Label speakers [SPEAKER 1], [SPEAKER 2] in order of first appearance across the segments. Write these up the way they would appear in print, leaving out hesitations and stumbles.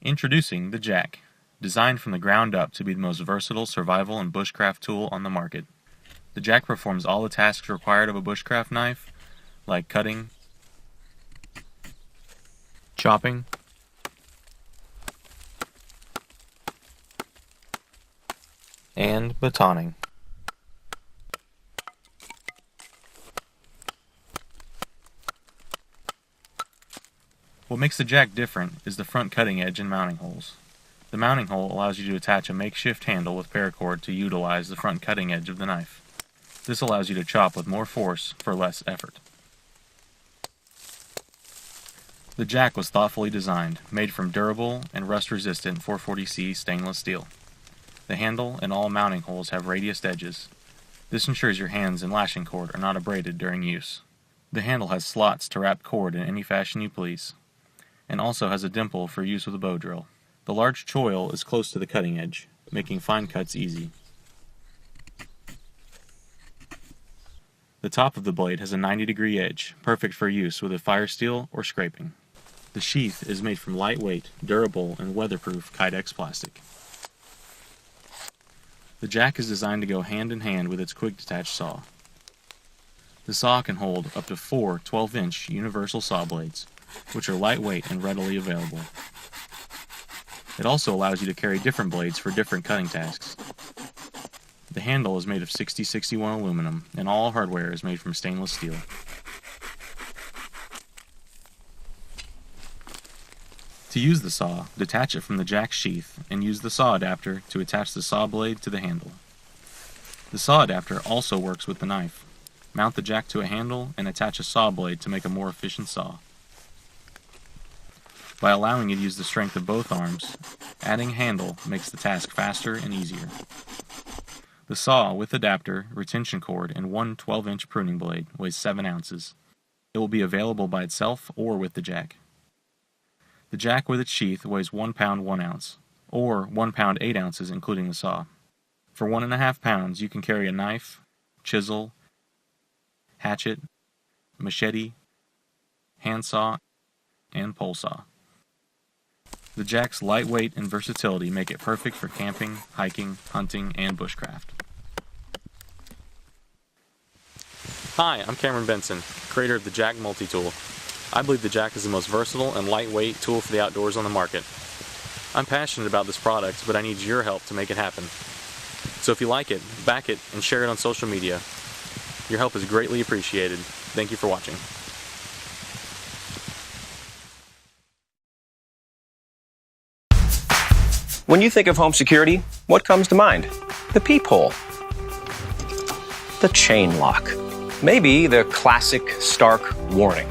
[SPEAKER 1] Introducing the Jack, designed from the ground up to be the most versatile survival and bushcraft tool on the market. The Jack performs all the tasks required of a bushcraft knife, like cutting, chopping, and batoning. What makes the Jack different is the front cutting edge and mounting holes. The mounting hole allows you to attach a makeshift handle with paracord to utilize the front cutting edge of the knife. This allows you to chop with more force for less effort. The Jack was thoughtfully designed, made from durable and rust-resistant 440C stainless steel. The handle and all mounting holes have radiused edges. This ensures your hands and lashing cord are not abraded during use. The handle has slots to wrap cord in any fashion you please, and also has a dimple for use with a bow drill. The large choil is close to the cutting edge, making fine cuts easy. The top of the blade has a 90-degree edge, perfect for use with a fire steel or scraping. The sheath is made from lightweight, durable, and weatherproof Kydex plastic. The Jack is designed to go hand in hand with its quick detach saw. The saw can hold up to 4 12-inch universal saw blades, which are lightweight and readily available. It also allows you to carry different blades for different cutting tasks. The handle is made of 6061 aluminum, and all hardware is made from stainless steel. To use the saw, detach it from the Jack sheath and use the saw adapter to attach the saw blade to the handle. The saw adapter also works with the knife. Mount the Jack to a handle and attach a saw blade to make a more efficient saw. By allowing you to use the strength of both arms, adding a handle makes the task faster and easier. The saw with adapter, retention cord, and one 12-inch pruning blade weighs 7 ounces. It will be available by itself or with the Jack. The Jack with its sheath weighs 1 pound 1 ounce, or 1 pound 8 ounces including the saw. For 1.5 pounds you can carry a knife, chisel, hatchet, machete, handsaw, and pole saw. The Jack's lightweight and versatility make it perfect for camping, hiking, hunting, and bushcraft. Hi, I'm Cameron Benson, creator of the Jack Multi-Tool. I believe the Jack is the most versatile and lightweight tool for the outdoors on the market. I'm passionate about this product, but I need your help to make it happen. So if you like it, back it, and share it on social media. Your help is greatly appreciated. Thank you for watching.
[SPEAKER 2] When you think of home security, what comes to mind? The peephole, the chain lock, maybe the classic stark warning.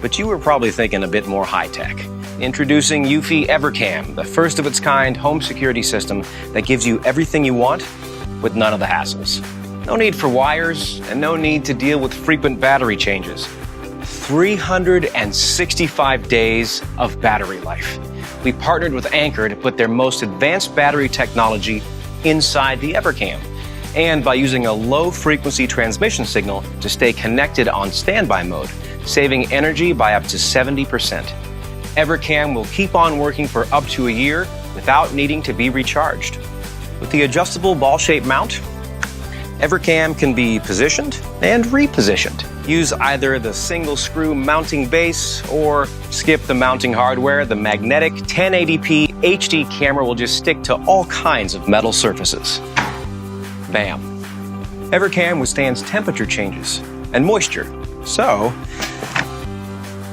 [SPEAKER 2] But you were probably thinking a bit more high-tech. Introducing eufyCam, the first of its kind home security system that gives you everything you want with none of the hassles. No need for wires and no need to deal with frequent battery changes. 365 days of battery life. We partnered with Anker to put their most advanced battery technology inside the EverCam, and by using a low-frequency transmission signal to stay connected on standby mode, saving energy by up to 70%. EverCam will keep on working for up to a year without needing to be recharged. With the adjustable ball-shaped mount, EverCam can be positioned and repositioned. Use either the single screw mounting base or skip the mounting hardware. The magnetic 1080p HD camera will just stick to all kinds of metal surfaces. Bam. EverCam withstands temperature changes and moisture, so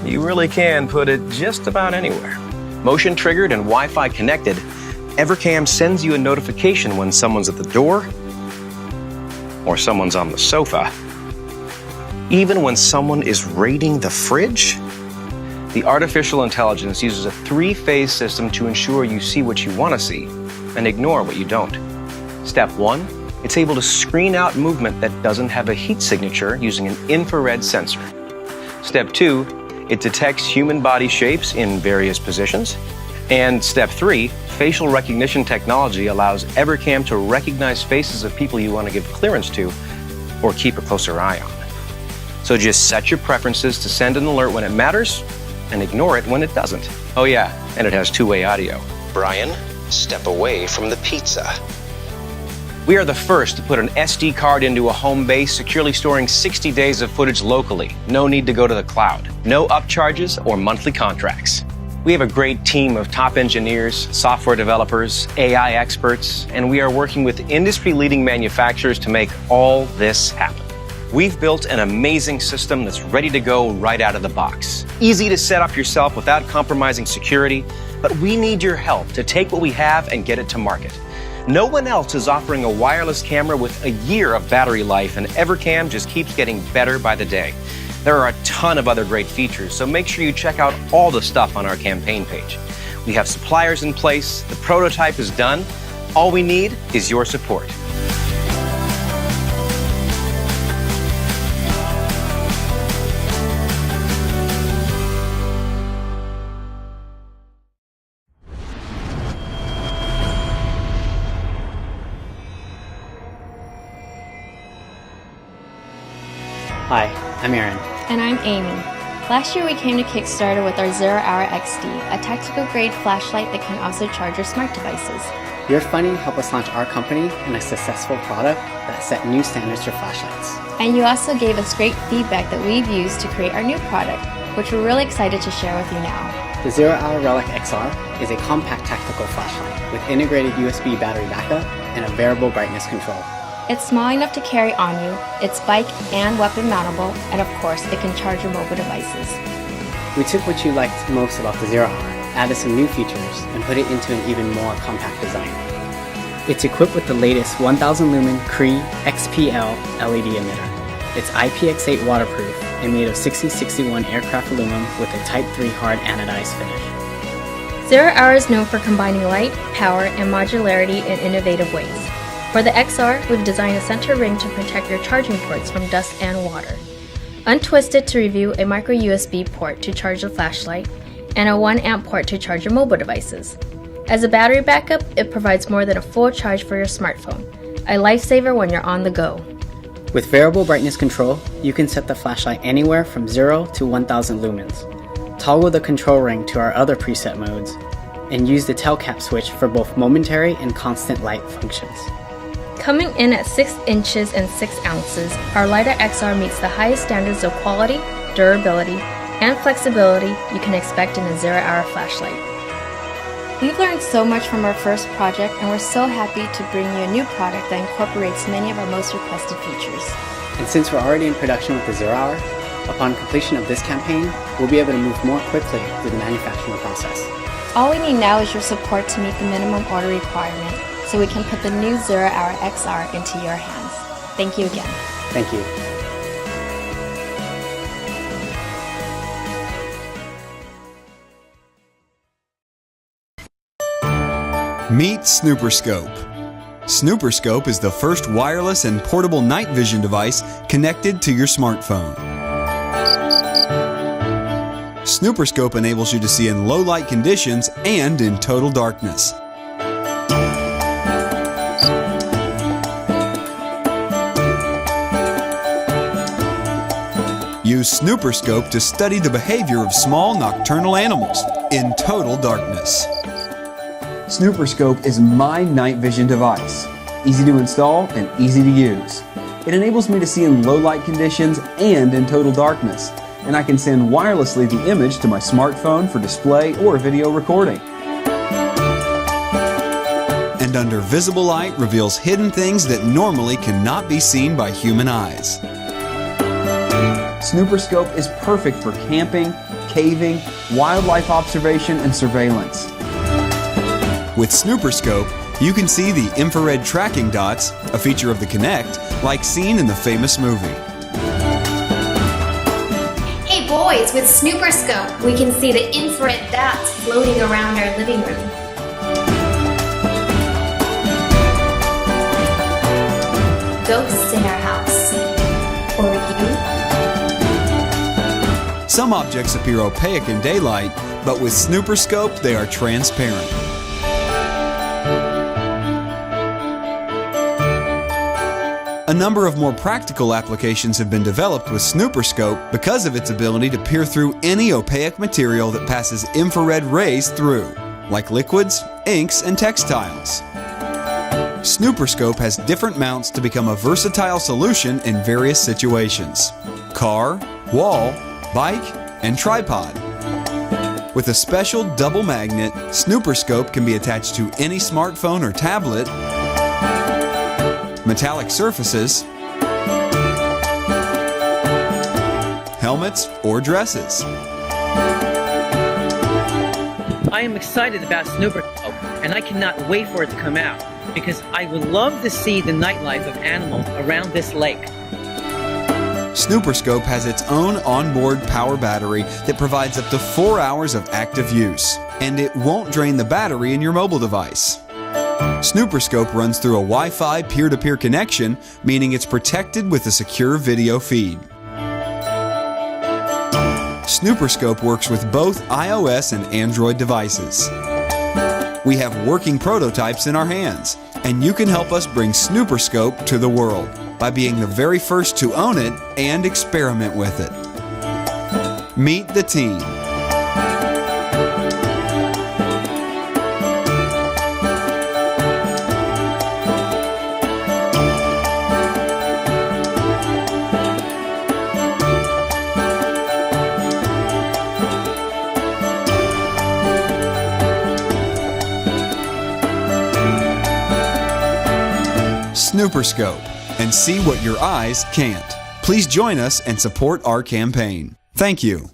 [SPEAKER 2] you really can put it just about anywhere. Motion triggered and Wi-Fi connected, EverCam sends you a notification when someone's at the door or someone's on the sofa. Even when someone is raiding the fridge, the artificial intelligence uses a 3-phase system to ensure you see what you want to see and ignore what you don't. Step 1, it's able to screen out movement that doesn't have a heat signature using an infrared sensor. Step 2, it detects human body shapes in various positions. And step 3, facial recognition technology allows EverCam to recognize faces of people you want to give clearance to or keep a closer eye on. So just set your preferences to send an alert when it matters and ignore it when it doesn't. Oh yeah, and it has two-way audio. Brian, step away from the pizza. We are the first to put an SD card into a home base, securely storing 60 days of footage locally. No need to go to the cloud. No upcharges or monthly contracts. We have a great team of top engineers, software developers, AI experts, and we are working with industry-leading manufacturers to make all this happen. We've built an amazing system that's ready to go right out of the box. Easy to set up yourself without compromising security, but we need your help to take what we have and get it to market. No one else is offering a wireless camera with a year of battery life, and eufyCam just keeps getting better by the day. There are a ton of other great features, so make sure you check out all the stuff on our campaign page. We have suppliers in place, the prototype is done. All we need is your support.
[SPEAKER 3] Hi, I'm Aaron.
[SPEAKER 4] And I'm Amy. Last year we came to Kickstarter with our Zerohour XD, a tactical-grade flashlight that can also charge your smart devices.
[SPEAKER 3] Your funding helped us launch our company and a successful product that set new standards for flashlights.
[SPEAKER 4] And you also gave us great feedback that we've used to create our new product, which we're really excited to share with you now.
[SPEAKER 3] The Zerohour Relic XR is a compact tactical flashlight with integrated USB battery backup and a variable brightness control.
[SPEAKER 4] It's small enough to carry on you, it's bike and weapon mountable, and of course it can charge your mobile devices.
[SPEAKER 3] We took what you liked most about the Zerohour, added some new features, and put it into an even more compact design. It's equipped with the latest 1000 lumen Cree XPL LED emitter. It's IPX8 waterproof and made of 6061 aircraft aluminum with a Type 3 hard anodized finish.
[SPEAKER 4] Zerohour is known for combining light, power, and modularity in innovative ways. For the XR, we've designed a center ring to protect your charging ports from dust and water. Untwisted to review a micro USB port to charge the flashlight, and a 1 amp port to charge your mobile devices. As a battery backup, it provides more than a full charge for your smartphone, a lifesaver when you're on the go.
[SPEAKER 3] With variable brightness control, you can set the flashlight anywhere from 0 to 1000 lumens. Toggle the control ring to our other preset modes, and use the tail cap switch for both momentary and constant light functions.
[SPEAKER 4] Coming in at 6 inches and 6 ounces, our lighter XR meets the highest standards of quality, durability, and flexibility you can expect in a Zerohour flashlight. We've learned so much from our first project, and we're so happy to bring you a new product that incorporates many of our most requested features.
[SPEAKER 3] And since we're already in production with the Zerohour, upon completion of this campaign, we'll be able to move more quickly through the manufacturing process.
[SPEAKER 4] All we need now is your support to meet the minimum order requirement, so we can put the new Zerohour XR into your hands. Thank you again.
[SPEAKER 3] Thank you.
[SPEAKER 5] Meet Snooperscope. Snooperscope is the first wireless and portable night vision device connected to your smartphone. Snooperscope enables you to see in low light conditions and in total darkness. Use Snooperscope to study the behavior of small nocturnal animals in total darkness. Snooperscope is my night vision device. Easy to install and easy to use. It enables me to see in low light conditions and in total darkness, and I can send wirelessly the image to my smartphone for display or video recording. And under visible light reveals hidden things that normally cannot be seen by human eyes. Snooperscope is perfect for camping, caving, wildlife observation, and surveillance. With Snooperscope, you can see the infrared tracking dots, a feature of the Kinect, like seen in the famous movie.
[SPEAKER 6] Hey boys, with Snooperscope, we can see the infrared dots floating around our living room. Ghosts in our house. Or you?
[SPEAKER 5] Some objects appear opaque in daylight, but with Snooperscope, they are transparent. A number of more practical applications have been developed with Snooperscope because of its ability to peer through any opaque material that passes infrared rays through, like liquids, inks, and textiles. Snooperscope has different mounts to become a versatile solution in various situations: car, wall, bike, and tripod. With a special double magnet, Snooperscope can be attached to any smartphone or tablet, metallic surfaces, helmets, or dresses.
[SPEAKER 7] I am excited about Snooperscope, and I cannot wait for it to come out, because I would love to see the nightlife of animals around this lake.
[SPEAKER 5] Snooperscope has its own onboard power battery that provides up to 4 hours of active use, and it won't drain the battery in your mobile device. Snooperscope runs through a Wi-Fi peer-to-peer connection, meaning it's protected with a secure video feed. Snooperscope works with both iOS and Android devices. We have working prototypes in our hands, and you can help us bring Snooperscope to the world by being the very first to own it and experiment with it. Meet the team. Snooperscope, and see what your eyes can't. Please join us and support our campaign. Thank you.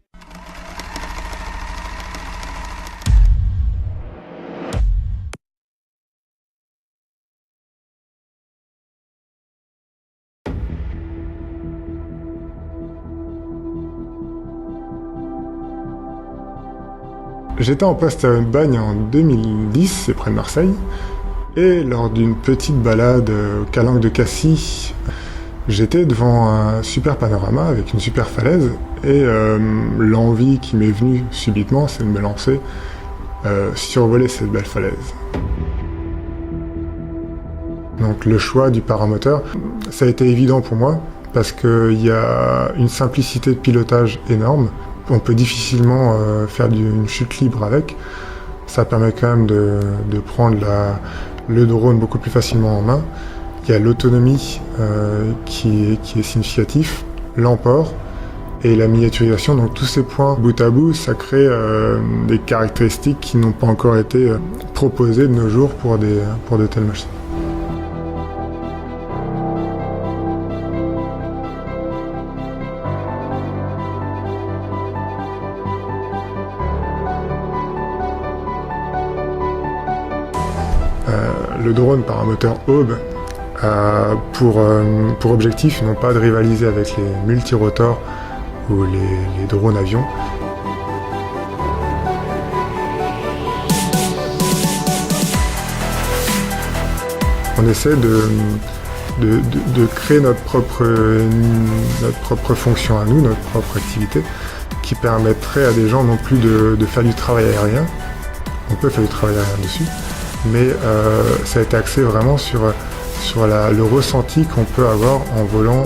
[SPEAKER 8] J'étais en poste à Bagne en 2010, c'est près de Marseille. Et lors d'une petite balade aux Calanques de Cassis, j'étais devant un super panorama avec une super falaise et l'envie qui m'est venue subitement, c'est de me lancer, survoler cette belle falaise. Donc le choix du paramoteur, ça a été évident pour moi parce qu'il y a une simplicité de pilotage énorme. On peut difficilement faire une chute libre avec. Ça permet quand même de prendre le drone beaucoup plus facilement en main. Il y a l'autonomie qui est significatif, l'emport et la miniaturisation. Donc tous ces points bout à bout, ça crée des caractéristiques qui n'ont pas encore été proposées de nos jours pour de telles machines. Le drone paramoteur Aube a pour objectif non pas de rivaliser avec les multirotors ou les drones avions. On essaie de créer notre propre fonction à nous, notre propre activité, qui permettrait à des gens non plus de faire du travail aérien. On peut faire du travail aérien dessus, mais ça a été axé vraiment sur le ressenti qu'on peut avoir en volant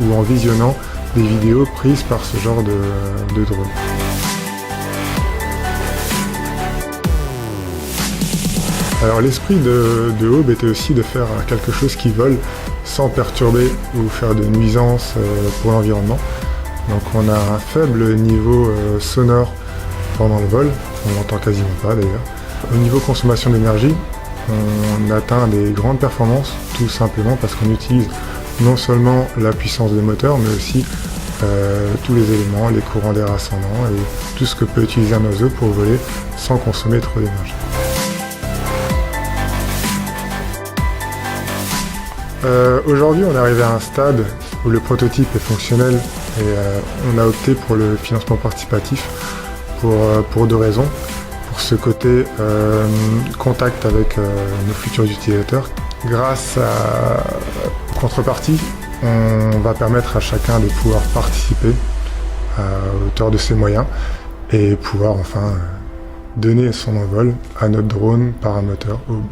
[SPEAKER 8] ou en visionnant des vidéos prises par ce genre de drone. Alors l'esprit de Aube était aussi de faire quelque chose qui vole sans perturber ou faire de nuisances pour l'environnement. Donc on a un faible niveau sonore pendant le vol, on n'entend quasiment pas d'ailleurs. Au niveau consommation d'énergie, on atteint des grandes performances tout simplement parce qu'on utilise non seulement la puissance des moteurs mais aussi tous les éléments, les courants d'air ascendants et tout ce que peut utiliser un oiseau pour voler sans consommer trop d'énergie. Aujourd'hui on est arrivé à un stade où le prototype est fonctionnel et on a opté pour le financement participatif pour deux raisons. Pour ce côté contact avec nos futurs utilisateurs. Grâce à contrepartie, on va permettre à chacun de pouvoir participer à hauteur de ses moyens et pouvoir enfin donner son envol à notre drone paramoteur Aube.